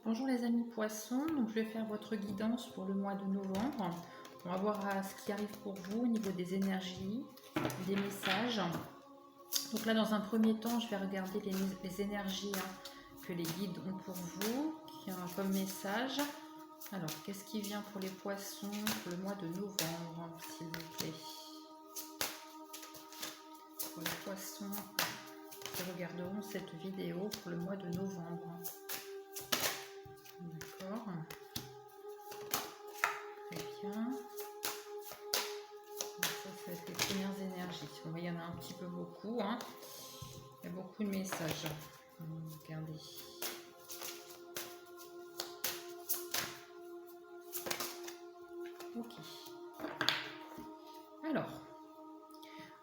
Bonjour les amis poissons, donc je vais faire votre guidance pour le mois de novembre. On va voir ce qui arrive pour vous au niveau des énergies, des messages. Donc là dans un premier temps je vais regarder les énergies que les guides ont pour vous, qui ont comme message. Alors qu'est-ce qui vient pour les poissons pour le mois de novembre s'il vous plaît? Pour les poissons qui regarderont cette vidéo pour le mois de novembre. D'accord. Très bien. Donc ça va être les premières énergies. On voit, il y en a un petit peu beaucoup. Il y a beaucoup de messages. Regardez. Ok. Alors,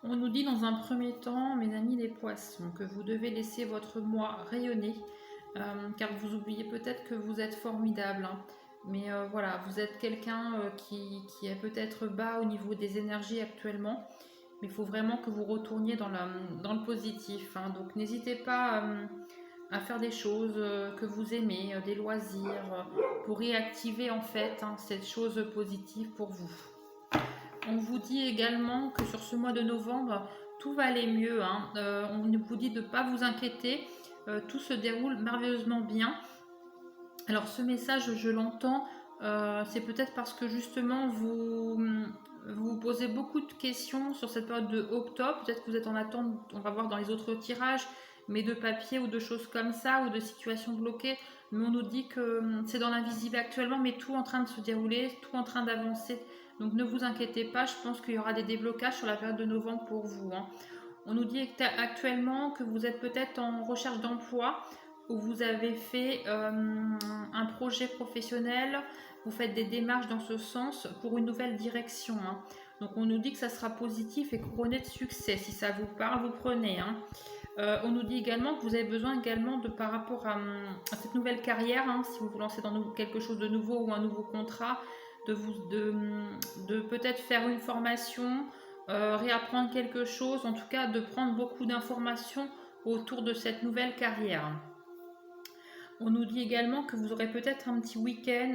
on nous dit dans un premier temps, mes amis les poissons, que vous devez laisser votre moi rayonner, car vous oubliez peut-être que vous êtes formidable. Mais voilà, vous êtes quelqu'un qui est peut-être bas au niveau des énergies actuellement. Mais il faut vraiment que vous retourniez dans le positif. Donc n'hésitez pas à faire des choses que vous aimez, des loisirs, pour réactiver en fait cette chose positive pour vous. On vous dit également que sur ce mois de novembre, tout va aller mieux. On vous dit de ne pas vous inquiéter. Tout se déroule merveilleusement bien. Alors ce message, je l'entends, c'est peut-être parce que justement vous posez beaucoup de questions sur cette période de octobre. Peut-être que vous êtes en attente, on va voir dans les autres tirages, mais de papier ou de choses comme ça, ou de situations bloquées. Mais on nous dit que c'est dans l'invisible actuellement, mais tout en train de se dérouler, tout en train d'avancer. Donc ne vous inquiétez pas, je pense qu'il y aura des déblocages sur la période de novembre pour vous. On nous dit actuellement que vous êtes peut-être en recherche d'emploi, où vous avez fait un projet professionnel, vous faites des démarches dans ce sens pour une nouvelle direction. Donc on nous dit que ça sera positif et couronné de succès. Si ça vous parle, vous prenez. On nous dit également que vous avez besoin également de par rapport à cette nouvelle carrière, si vous vous lancez dans quelque chose de nouveau ou un nouveau contrat, de peut-être faire une formation, réapprendre quelque chose, en tout cas de prendre beaucoup d'informations autour de cette nouvelle carrière. On nous dit également que vous aurez peut-être un petit week-end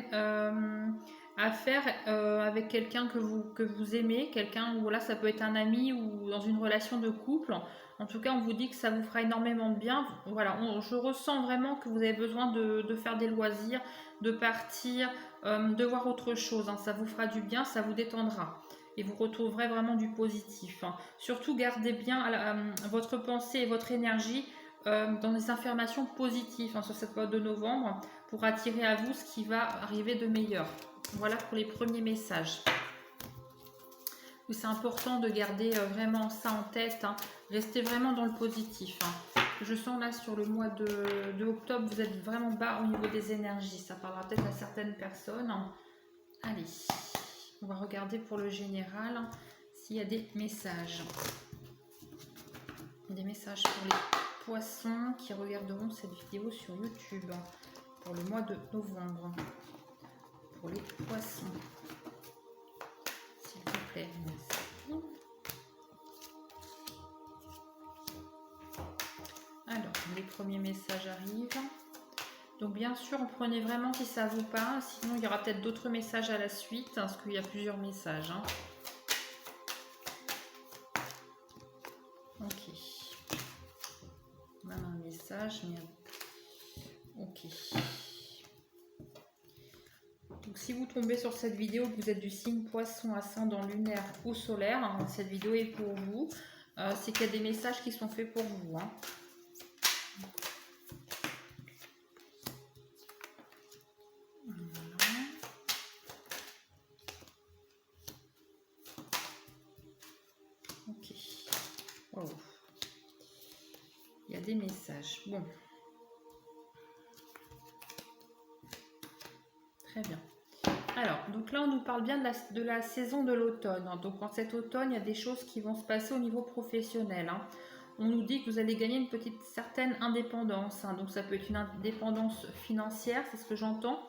à faire avec quelqu'un que vous aimez, quelqu'un, voilà, ça peut être un ami ou dans une relation de couple. En tout cas, on vous dit que ça vous fera énormément de bien. Voilà, je ressens vraiment que vous avez besoin de faire des loisirs, de partir, de voir autre chose. Ça vous fera du bien, ça vous détendra. Et vous retrouverez vraiment du positif. Surtout, gardez bien votre pensée et votre énergie dans des affirmations positives sur cette période de novembre pour attirer à vous ce qui va arriver de meilleur. Voilà pour les premiers messages. C'est important de garder vraiment ça en tête. Restez vraiment dans le positif. Je sens là sur le mois de octobre, vous êtes vraiment bas au niveau des énergies. Ça parlera peut-être à certaines personnes. Allez, on va regarder pour le général s'il y a des messages. Des messages pour les poissons qui regarderont cette vidéo sur YouTube pour le mois de novembre. Pour les poissons, s'il vous plaît, merci. Alors, les premiers messages arrivent. Donc bien sûr, prenez vraiment si ça vous parle, sinon il y aura peut-être d'autres messages à la suite, parce qu'il y a plusieurs messages. Ok. Même un message, mais... Ok. Donc si vous tombez sur cette vidéo, que vous êtes du signe poisson, ascendant lunaire ou solaire, cette vidéo est pour vous. C'est qu'il y a des messages qui sont faits pour vous. Voilà. Ok. Wow. Il y a des messages. Bon. Très bien. Alors, donc là, on nous parle bien de la saison de l'automne. Donc, en cet automne, il y a des choses qui vont se passer au niveau professionnel. On nous dit que vous allez gagner une petite certaine indépendance. Donc, ça peut être une indépendance financière, c'est ce que j'entends,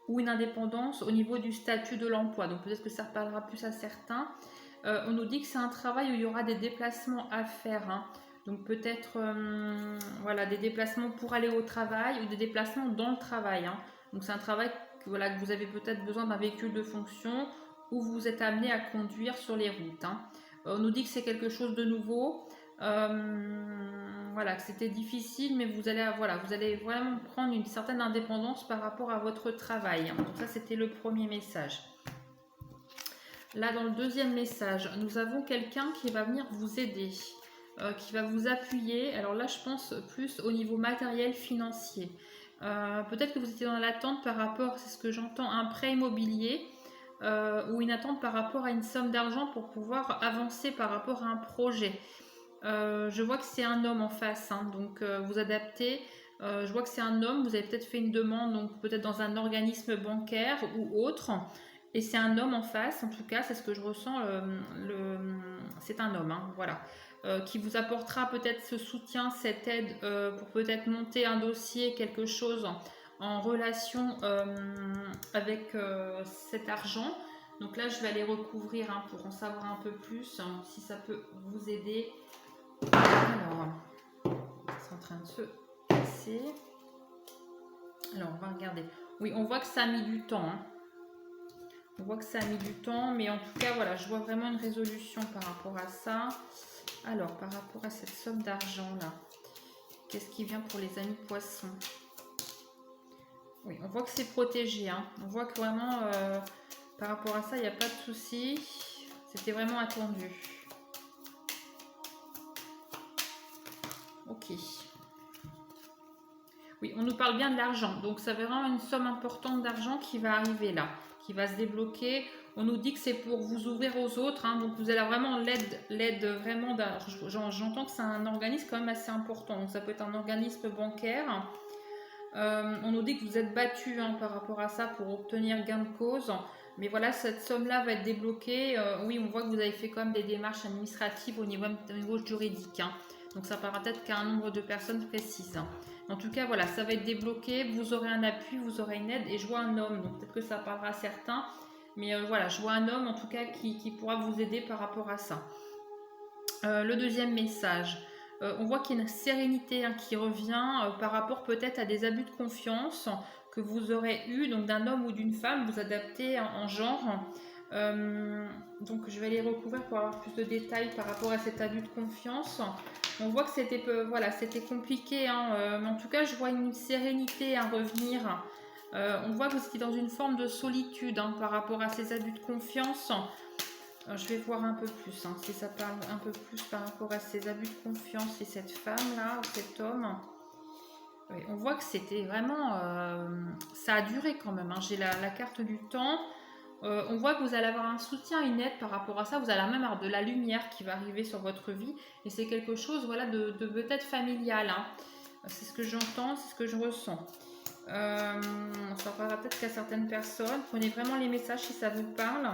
ou une indépendance au niveau du statut de l'emploi. Donc, peut-être que ça parlera plus à certains. On nous dit que c'est un travail où il y aura des déplacements à faire. Donc, peut-être voilà, des déplacements pour aller au travail ou des déplacements dans le travail. Donc c'est un travail voilà, que vous avez peut-être besoin d'un véhicule de fonction ou vous êtes amené à conduire sur les routes. Hein. On nous dit que c'est quelque chose de nouveau. Voilà, que c'était difficile, mais voilà, vous allez vraiment prendre une certaine indépendance par rapport à votre travail. Hein. Donc ça, c'était le premier message. Là, dans le deuxième message, nous avons quelqu'un qui va venir vous aider, qui va vous appuyer. Alors là, je pense plus au niveau matériel, financier. Peut-être que vous étiez dans l'attente par rapport, c'est ce que j'entends, un prêt immobilier ou une attente par rapport à une somme d'argent pour pouvoir avancer par rapport à un projet. Je vois que c'est un homme en face, hein, donc vous adaptez. Je vois que c'est un homme, vous avez peut-être fait une demande, donc peut-être dans un organisme bancaire ou autre. Et c'est un homme en face, en tout cas, c'est ce que je ressens. C'est un homme, hein, voilà, qui vous apportera peut-être ce soutien, cette aide pour peut-être monter un dossier, quelque chose en relation avec cet argent. Donc là, je vais aller recouvrir hein, pour en savoir un peu plus, hein, si ça peut vous aider. Alors, c'est en train de se passer. Alors, on va regarder. Oui, on voit que ça a mis du temps. Hein. On voit que ça a mis du temps, mais en tout cas, voilà, je vois vraiment une résolution par rapport à ça. Alors, par rapport à cette somme d'argent là, qu'est-ce qui vient pour les amis poissons? Oui, on voit que c'est protégé. Hein. On voit que vraiment, par rapport à ça, il n'y a pas de souci. C'était vraiment attendu. Ok. Oui, on nous parle bien de l'argent. Donc, ça va vraiment une somme importante d'argent qui va arriver là, qui va se débloquer. On nous dit que c'est pour vous ouvrir aux autres. Hein, donc, vous allez vraiment l'aide vraiment. J'entends que c'est un organisme quand même assez important. Donc, ça peut être un organisme bancaire. On nous dit que vous êtes battu hein, par rapport à ça pour obtenir gain de cause. Mais voilà, cette somme-là va être débloquée. Oui, on voit que vous avez fait quand même des démarches administratives au niveau juridique. Hein. Donc ça parlera peut-être qu'à un nombre de personnes précises. En tout cas, voilà, ça va être débloqué. Vous aurez un appui, vous aurez une aide. Et je vois un homme, donc peut-être que ça parlera à certains. Mais voilà, je vois un homme en tout cas qui pourra vous aider par rapport à ça. Le deuxième message. On voit qu'il y a une sérénité hein, qui revient par rapport peut-être à des abus de confiance que vous aurez eu donc d'un homme ou d'une femme, vous adaptez en genre. Donc je vais les recouvrir pour avoir plus de détails par rapport à cet abus de confiance. On voit que c'était voilà, c'était compliqué, hein, mais en tout cas je vois une sérénité à revenir. On voit que vous étiez dans une forme de solitude hein, par rapport à ces abus de confiance. Je vais voir un peu plus, hein, si ça parle un peu plus par rapport à ces abus de confiance et cette femme-là, ou cet homme. Oui, on voit que c'était vraiment... ça a duré quand même. Hein. J'ai la carte du temps. On voit que vous allez avoir un soutien, une aide par rapport à ça. Vous allez même avoir de la lumière qui va arriver sur votre vie. Et c'est quelque chose voilà, de peut-être familial. Hein. C'est ce que j'entends, c'est ce que je ressens. Ça parlera peut-être qu'à certaines personnes. Prenez vraiment les messages si ça vous parle.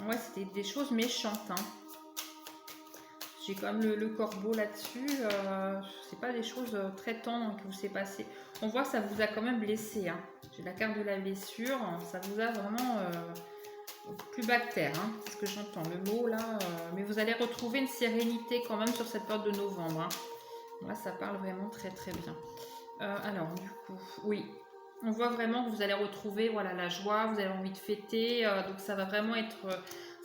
Ouais, c'était des choses méchantes. Hein. J'ai quand même le corbeau là-dessus. C'est pas des choses très tendres que vous s'est passé. On voit que ça vous a quand même blessé. Hein. J'ai la carte de la blessure. Ça vous a vraiment plus bactère. Hein. C'est ce que j'entends. Le mot là. Mais vous allez retrouver une sérénité quand même sur cette période de novembre. Hein. Là, ça parle vraiment très très bien. Alors, du coup, oui. On voit vraiment que vous allez retrouver voilà, la joie, vous avez envie de fêter, donc ça va vraiment être,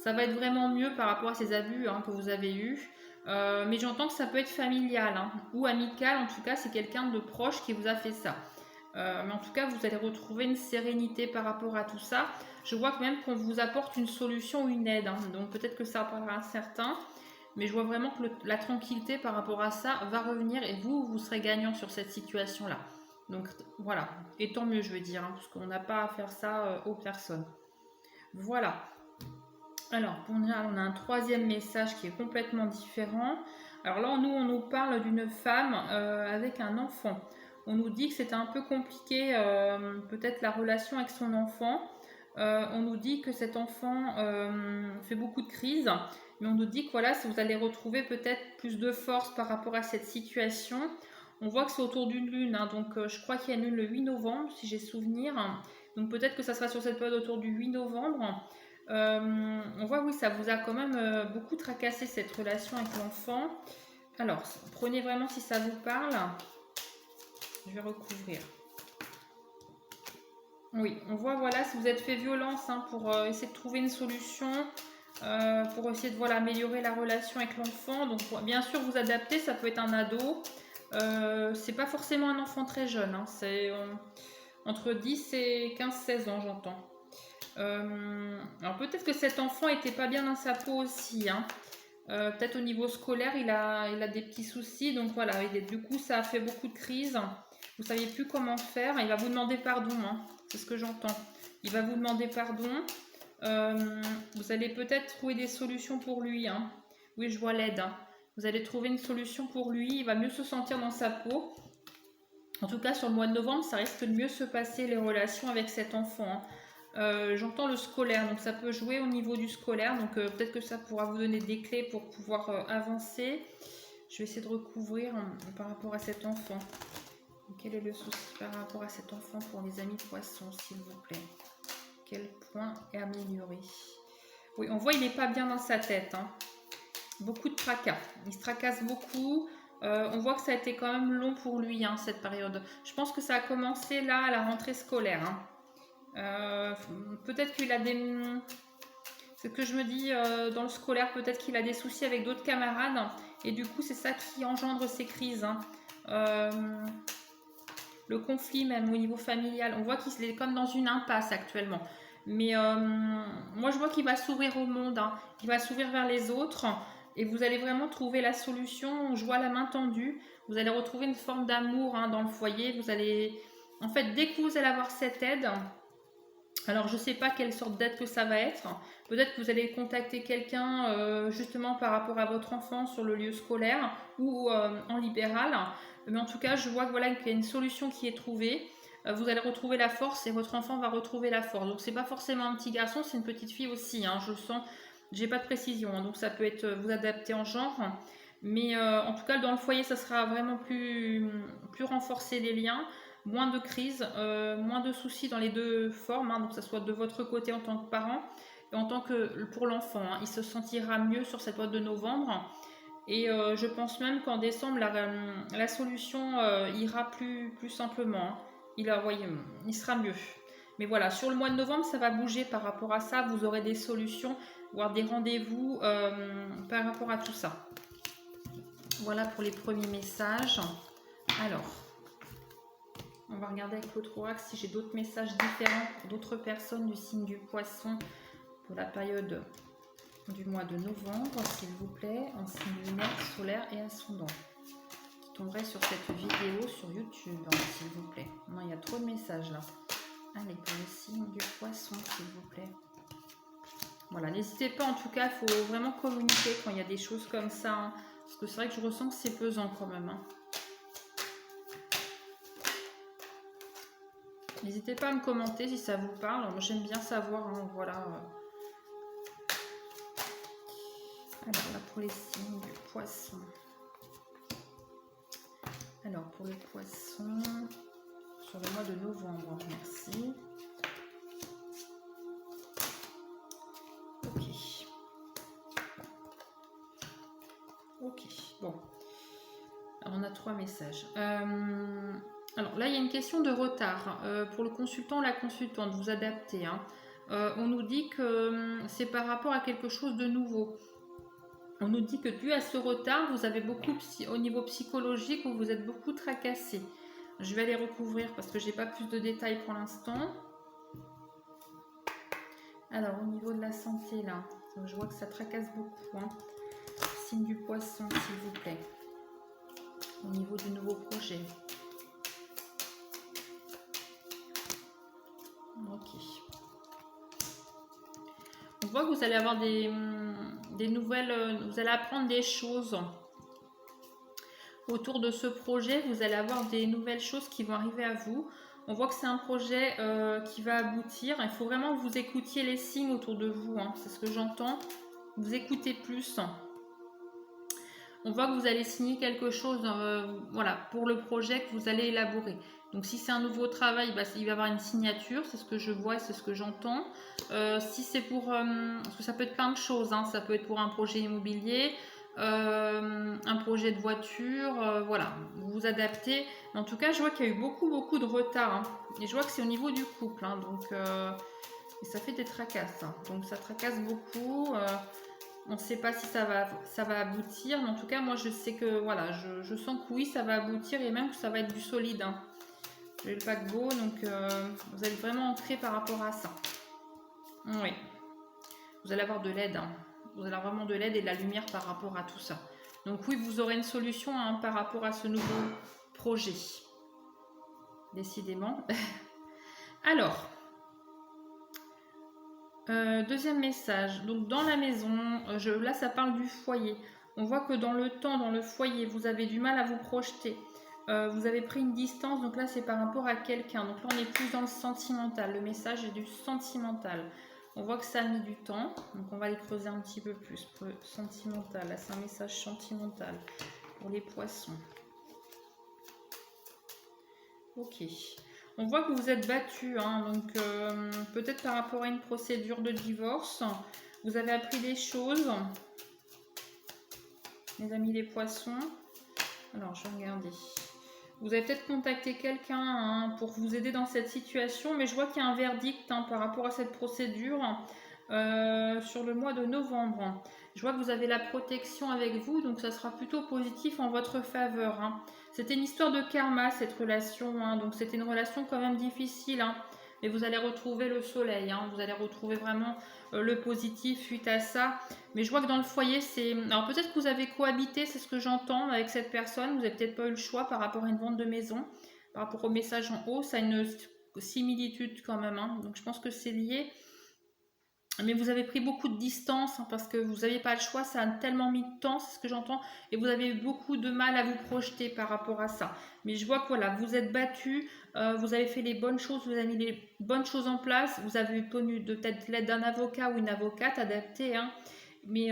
vraiment mieux par rapport à ces abus hein, que vous avez eus. Mais j'entends que ça peut être familial hein, ou amical, en tout cas c'est quelqu'un de proche qui vous a fait ça. Mais en tout cas vous allez retrouver une sérénité par rapport à tout ça. Je vois que même qu'on vous apporte une solution ou une aide, hein, donc peut-être que ça parlera à certains. Mais je vois vraiment que la tranquillité par rapport à ça va revenir et vous serez gagnant sur cette situation-là. Donc voilà, et tant mieux je veux dire, hein, parce qu'on n'a pas à faire ça aux personnes. Voilà. Alors, pour nous, on a un troisième message qui est complètement différent. Alors là, nous, on nous parle d'une femme avec un enfant. On nous dit que c'était un peu compliqué, peut-être la relation avec son enfant. On nous dit que cet enfant fait beaucoup de crises. Mais on nous dit que voilà, si vous allez retrouver peut-être plus de force par rapport à cette situation. On voit que c'est autour d'une lune, hein, donc je crois qu'il y a une lune le 8 novembre, si j'ai souvenir. Donc peut-être que ça sera sur cette période autour du 8 novembre. On voit, oui, ça vous a quand même beaucoup tracassé cette relation avec l'enfant. Alors, prenez vraiment si ça vous parle. Je vais recouvrir. Oui, on voit, voilà, si vous êtes fait violence hein, pour essayer de trouver une solution, pour essayer de voilà, améliorer la relation avec l'enfant. Donc, bien sûr, vous adapter, ça peut être un ado. C'est pas forcément un enfant très jeune, hein, c'est entre 10 et 15-16 ans, j'entends. Alors, peut-être que cet enfant était pas bien dans sa peau aussi, hein. Peut-être au niveau scolaire, il a des petits soucis. Donc voilà, du coup, ça a fait beaucoup de crises. Vous ne saviez plus comment faire. Il va vous demander pardon. Hein. C'est ce que j'entends. Il va vous demander pardon. Vous allez peut-être trouver des solutions pour lui. Hein. Oui, je vois l'aide. Hein. Vous allez trouver une solution pour lui. Il va mieux se sentir dans sa peau. En tout cas, sur le mois de novembre, ça risque de mieux se passer les relations avec cet enfant. Hein. J'entends le scolaire, donc ça peut jouer au niveau du scolaire, donc peut-être que ça pourra vous donner des clés pour pouvoir avancer. Je vais essayer de recouvrir par rapport à cet enfant. Quel est le souci par rapport à cet enfant pour les amis poissons, s'il vous plaît? Quel point est amélioré? Oui, on voit il n'est pas bien dans sa tête. Hein. Beaucoup de tracas. Il se tracasse beaucoup. On voit que ça a été quand même long pour lui, hein, cette période. Je pense que ça a commencé là à la rentrée scolaire. Hein. Peut-être qu'il a des... C'est ce que je me dis dans le scolaire, peut-être qu'il a des soucis avec d'autres camarades. Et du coup, c'est ça qui engendre ces crises. Hein. Le conflit même au niveau familial. On voit qu'il est comme dans une impasse actuellement. Mais moi, je vois qu'il va s'ouvrir au monde. Hein. Il va s'ouvrir vers les autres. Et vous allez vraiment trouver la solution. Je vois la main tendue. Vous allez retrouver une forme d'amour hein, dans le foyer. Vous allez... En fait, dès que vous allez avoir cette aide... Alors, je ne sais pas quelle sorte d'aide que ça va être. Peut-être que vous allez contacter quelqu'un justement par rapport à votre enfant sur le lieu scolaire ou en libéral. Mais en tout cas, je vois que, voilà, qu'il y a une solution qui est trouvée. Vous allez retrouver la force et votre enfant va retrouver la force. Donc, c'est pas forcément un petit garçon, c'est une petite fille aussi. Hein, je sens, j'ai pas de précision. Hein, donc, ça peut être vous adapter en genre. Mais en tout cas, dans le foyer, ça sera vraiment plus renforcé les liens. Moins de crises, moins de soucis dans les deux formes, hein, donc que ce soit de votre côté en tant que parent et en tant que pour l'enfant. Hein, il se sentira mieux sur cette période de novembre. Et je pense même qu'en décembre, la solution ira plus simplement. Hein. Il sera mieux. Mais voilà, sur le mois de novembre, ça va bouger par rapport à ça. Vous aurez des solutions, voire des rendez-vous par rapport à tout ça. Voilà pour les premiers messages. Alors... On va regarder avec l'autre oracle si j'ai d'autres messages différents pour d'autres personnes du signe du poisson pour la période du mois de novembre, s'il vous plaît, en signe lunaire, solaire et ascendant. Qui tomberait sur cette vidéo sur YouTube, hein, s'il vous plaît. Non, il y a trop de messages là. Allez, pour le signe du poisson, s'il vous plaît. Voilà, n'hésitez pas en tout cas, il faut vraiment communiquer quand il y a des choses comme ça. Hein, parce que c'est vrai que je ressens que c'est pesant quand même. Hein. N'hésitez pas à me commenter si ça vous parle. Moi, j'aime bien savoir. Hein, voilà. Alors là, pour les signes du poisson. Alors, pour le poisson, sur le mois de novembre, merci. Ok. Ok, bon. Alors, on a 3 messages. Alors là, il y a une question de retard. Pour le consultant ou la consultante, vous adaptez. Hein. On nous dit que c'est par rapport à quelque chose de nouveau. On nous dit que dû à ce retard, vous avez beaucoup, au niveau psychologique, vous êtes beaucoup tracassé. Je vais aller recouvrir parce que j'ai pas plus de détails pour l'instant. Alors, au niveau de la santé, là, je vois que ça tracasse beaucoup. Hein. Signe du poisson, s'il vous plaît. Au niveau du nouveau projet. Ok. On voit que vous allez avoir des nouvelles, vous allez apprendre des choses autour de ce projet. Vous allez avoir des nouvelles choses qui vont arriver à vous. On voit que c'est un projet qui va aboutir. Il faut vraiment que vous écoutiez les signes autour de vous. Hein. C'est ce que j'entends. Vous écoutez plus. On voit que vous allez signer quelque chose voilà, pour le projet que vous allez élaborer. Donc si c'est un nouveau travail, bah, il va y avoir une signature, c'est ce que je vois, c'est ce que j'entends. Si c'est pour... parce que ça peut être plein de choses, hein. Ça peut être pour un projet immobilier, un projet de voiture, voilà, vous vous adaptez. En tout cas, je vois qu'il y a eu beaucoup de retard, hein. Et je vois que c'est au niveau du couple, hein, donc et ça fait des tracasses, hein. Donc ça tracasse beaucoup. On ne sait pas si ça va aboutir, mais en tout cas, moi, je sais que, voilà, je sens que oui, ça va aboutir et même que ça va être du solide, hein. J'ai le paquebot, donc vous allez vraiment ancrer par rapport à ça. Oui, vous allez avoir de l'aide, hein. Vous allez avoir vraiment de l'aide et de la lumière par rapport à tout ça. Donc oui, vous aurez une solution, hein, par rapport à ce nouveau projet. Décidément. Alors, deuxième message. Donc dans la maison, là ça parle du foyer. On voit que dans le temps, dans le foyer, vous avez du mal à vous projeter. Vous avez pris une distance, donc là c'est par rapport à quelqu'un. Donc là on est plus dans le sentimental. Le message est du sentimental. On voit que ça a mis du temps, donc on va les creuser un petit peu plus. Pour le sentimental, là c'est un message sentimental pour les poissons. Ok. On voit que vous êtes battu, hein, donc peut-être par rapport à une procédure de divorce, vous avez appris des choses. Les amis les poissons. Alors je vais regarder. Vous avez peut-être contacté quelqu'un, hein, pour vous aider dans cette situation, mais je vois qu'il y a un verdict, hein, par rapport à cette procédure sur le mois de novembre. Je vois que vous avez la protection avec vous, donc ça sera plutôt positif en votre faveur, hein. C'était une histoire de karma, cette relation, hein, donc c'était une relation quand même difficile, hein, mais vous allez retrouver le soleil, hein, vous allez retrouver vraiment le positif suite à ça. Mais je vois que dans le foyer, c'est... Alors peut-être que vous avez cohabité, c'est ce que j'entends, avec cette personne. Vous n'avez peut-être pas eu le choix par rapport à une vente de maison. Par rapport au message en haut, ça a une similitude quand même, hein. Donc je pense que c'est lié. Mais vous avez pris beaucoup de distance, hein, parce que vous n'aviez pas le choix, ça a tellement mis de temps, c'est ce que j'entends, et vous avez eu beaucoup de mal à vous projeter par rapport à ça. Mais je vois que voilà, vous êtes battu, vous avez fait les bonnes choses, vous avez mis les bonnes choses en place, vous avez obtenu peut-être l'aide d'un avocat ou une avocate adaptée, hein, mais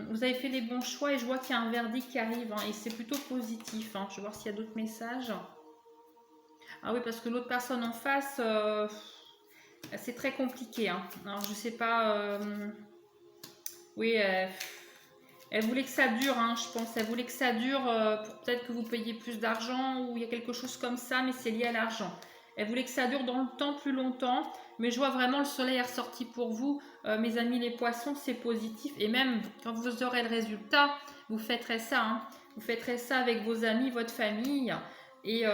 vous avez fait les bons choix et je vois qu'il y a un verdict qui arrive, hein, et c'est plutôt positif, hein. Je vais voir s'il y a d'autres messages. Ah oui, parce que l'autre personne en face... c'est très compliqué, hein. Alors je sais pas, oui, elle voulait que ça dure, hein, je pense. Elle voulait que ça dure, pour peut-être que vous payiez plus d'argent ou il y a quelque chose comme ça, mais c'est lié à l'argent. Elle voulait que ça dure dans le temps, plus longtemps, mais je vois vraiment le soleil est ressorti pour vous. Mes amis les poissons, c'est positif. Et même quand vous aurez le résultat, vous fêterez ça, hein. Vous fêterez ça avec vos amis, votre famille. Et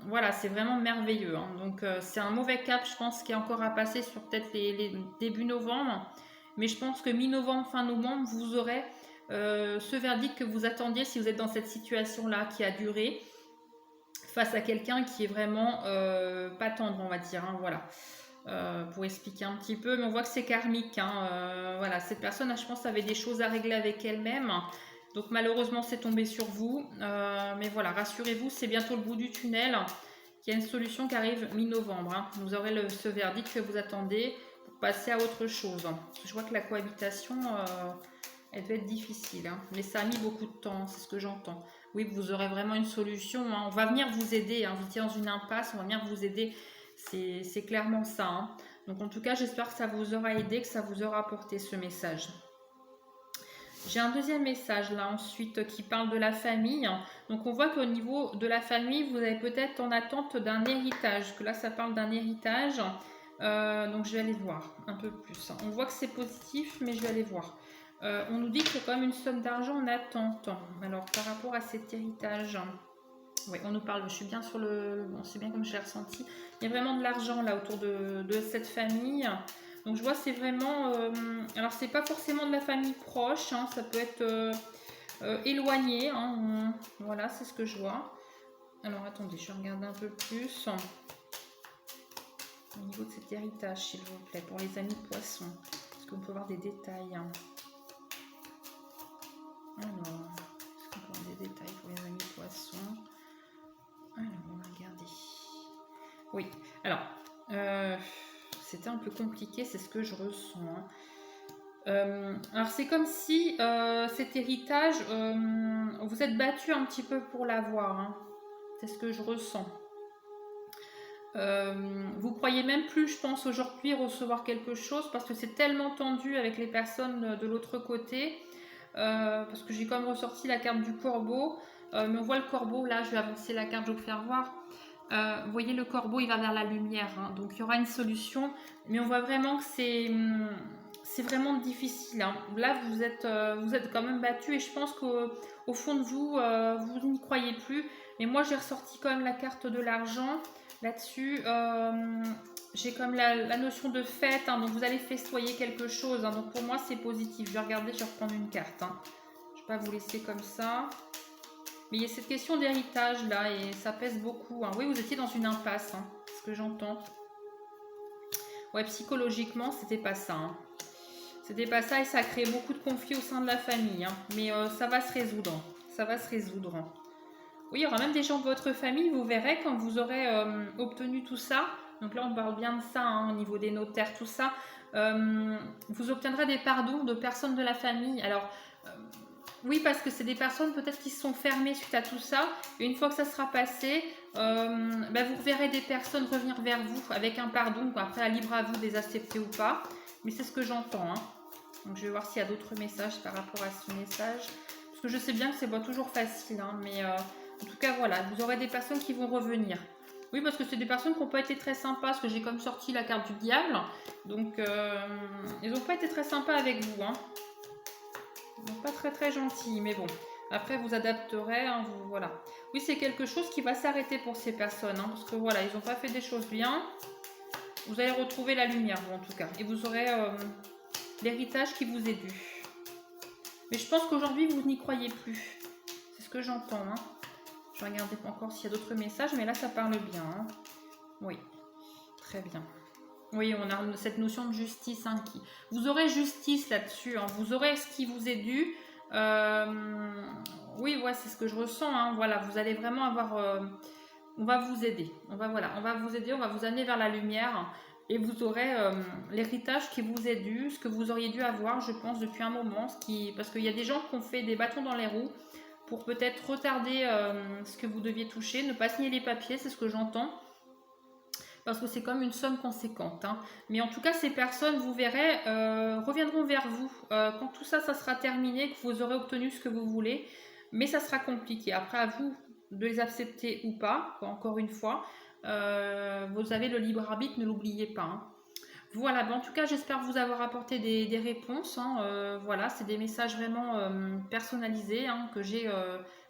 voilà, c'est vraiment merveilleux, hein. Donc c'est un mauvais cap, je pense, qui est encore à passer sur peut-être les débuts novembre. Mais je pense que mi-novembre, fin novembre, vous aurez ce verdict que vous attendiez si vous êtes dans cette situation-là qui a duré face à quelqu'un qui est vraiment pas tendre, on va dire, hein, voilà. Pour expliquer un petit peu, mais on voit que c'est karmique, hein, voilà, cette personne, je pense, avait des choses à régler avec elle-même, donc malheureusement c'est tombé sur vous, mais voilà, rassurez-vous, c'est bientôt le bout du tunnel, il y a une solution qui arrive mi-novembre, hein. Vous aurez ce verdict que vous attendez pour passer à autre chose, hein. Je vois que la cohabitation, elle devait être difficile, hein, mais ça a mis beaucoup de temps, c'est ce que j'entends. Oui, vous aurez vraiment une solution, hein. On va venir vous aider, hein. Vous étiez dans une impasse, on va venir vous aider. C'est clairement ça, hein. Donc en tout cas, j'espère que ça vous aura aidé, que ça vous aura apporté ce message. J'ai un deuxième message là ensuite qui parle de la famille. Donc on voit qu'au niveau de la famille, vous avez peut-être en attente d'un héritage. Que là, ça parle d'un héritage. Donc je vais aller voir un peu plus. On voit que c'est positif, mais je vais aller voir. On nous dit qu'il y a quand même une somme d'argent en attente. Alors par rapport à cet héritage... Oui, on nous parle, je suis bien sur le... Bon, c'est bien comme je l'ai ressenti. Il y a vraiment de l'argent là autour de cette famille. Donc je vois c'est vraiment... alors c'est pas forcément de la famille proche, hein, ça peut être éloigné, hein, voilà, c'est ce que je vois. Alors attendez, je vais regarder un peu plus. Au niveau de cet héritage, s'il vous plaît, pour les amis poissons. Est-ce qu'on peut voir des détails, hein? Alors, est-ce qu'on peut voir des détails pour les amis poissons? Alors, on va regarder. Oui, alors, c'était un peu compliqué, c'est ce que je ressens, hein. Alors, c'est comme si cet héritage, vous êtes battu un petit peu pour l'avoir, hein. C'est ce que je ressens. Vous croyez même plus, je pense, aujourd'hui recevoir quelque chose parce que c'est tellement tendu avec les personnes de l'autre côté. parce que j'ai quand même ressorti la carte du corbeau. Mais on voit le corbeau, là je vais avancer la carte, je vais vous faire voir. Vous voyez le corbeau, il va vers la lumière, hein, donc il y aura une solution, mais on voit vraiment que c'est vraiment difficile, hein. Là vous êtes quand même battu et je pense qu'au fond de vous, vous n'y croyez plus, mais moi j'ai ressorti quand même la carte de l'argent là-dessus. J'ai comme la notion de fête, hein, donc vous allez festoyer quelque chose, hein, donc pour moi c'est positif. Je vais regarder, je vais reprendre une carte, hein. Je ne vais pas vous laisser comme ça. Mais il y a cette question d'héritage là et ça pèse beaucoup, hein. Oui, vous étiez dans une impasse, hein, ce que j'entends. Ouais, psychologiquement, c'était pas ça, hein. C'était pas ça et ça a créé beaucoup de conflits au sein de la famille, hein. Mais ça va se résoudre. Ça va se résoudre. Oui, il y aura même des gens de votre famille, vous verrez, quand vous aurez obtenu tout ça. Donc là, on parle bien de ça, hein, au niveau des notaires, tout ça. Vous obtiendrez des pardons de personnes de la famille. Alors, oui, parce que c'est des personnes peut-être qui se sont fermées suite à tout ça. Et une fois que ça sera passé, vous verrez des personnes revenir vers vous avec un pardon. Après, à libre à vous de les accepter ou pas. Mais c'est ce que j'entends, hein. Donc, je vais voir s'il y a d'autres messages par rapport à ce message. Parce que je sais bien que c'est pas toujours facile, hein, mais en tout cas, voilà, vous aurez des personnes qui vont revenir. Oui, parce que c'est des personnes qui n'ont pas été très sympas, parce que j'ai comme sorti la carte du diable. Donc, ils n'ont pas été très sympas avec vous, hein. Donc, pas très très gentils, mais bon. Après, vous adapterez, hein, voilà. Oui, c'est quelque chose qui va s'arrêter pour ces personnes, hein, parce que voilà, ils n'ont pas fait des choses bien. Vous allez retrouver la lumière, vous, en tout cas. Et vous aurez l'héritage qui vous est dû. Mais je pense qu'aujourd'hui, vous n'y croyez plus. C'est ce que j'entends, hein. Je vais regarder encore s'il y a d'autres messages, mais là, ça parle bien, hein. Oui, très bien. Oui, on a cette notion de justice, hein, vous aurez justice là-dessus, hein. Vous aurez ce qui vous est dû. Oui, ouais, c'est ce que je ressens, hein. Voilà, vous allez vraiment avoir... on va vous aider. On va vous aider, on va vous amener vers la lumière. Et vous aurez l'héritage qui vous est dû, ce que vous auriez dû avoir, je pense, depuis un moment. Parce qu'il y a des gens qui ont fait des bâtons dans les roues pour peut-être retarder ce que vous deviez toucher, ne pas signer les papiers, c'est ce que j'entends. Parce que c'est comme une somme conséquente, hein. Mais en tout cas, ces personnes, vous verrez, reviendront vers vous quand tout ça, ça sera terminé, que vous aurez obtenu ce que vous voulez. Mais ça sera compliqué. Après, à vous de les accepter ou pas, encore une fois. Vous avez le libre arbitre, ne l'oubliez pas, hein. Voilà, en tout cas, j'espère vous avoir apporté des réponses, hein. Voilà, c'est des messages vraiment personnalisés, hein, que j'ai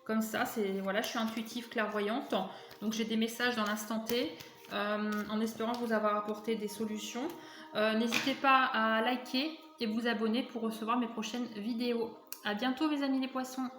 comme ça. Voilà, je suis intuitive, clairvoyante. Donc, j'ai des messages dans l'instant T. En espérant vous avoir apporté des solutions. N'hésitez pas à liker et vous abonner pour recevoir mes prochaines vidéos. À bientôt mes amis les poissons.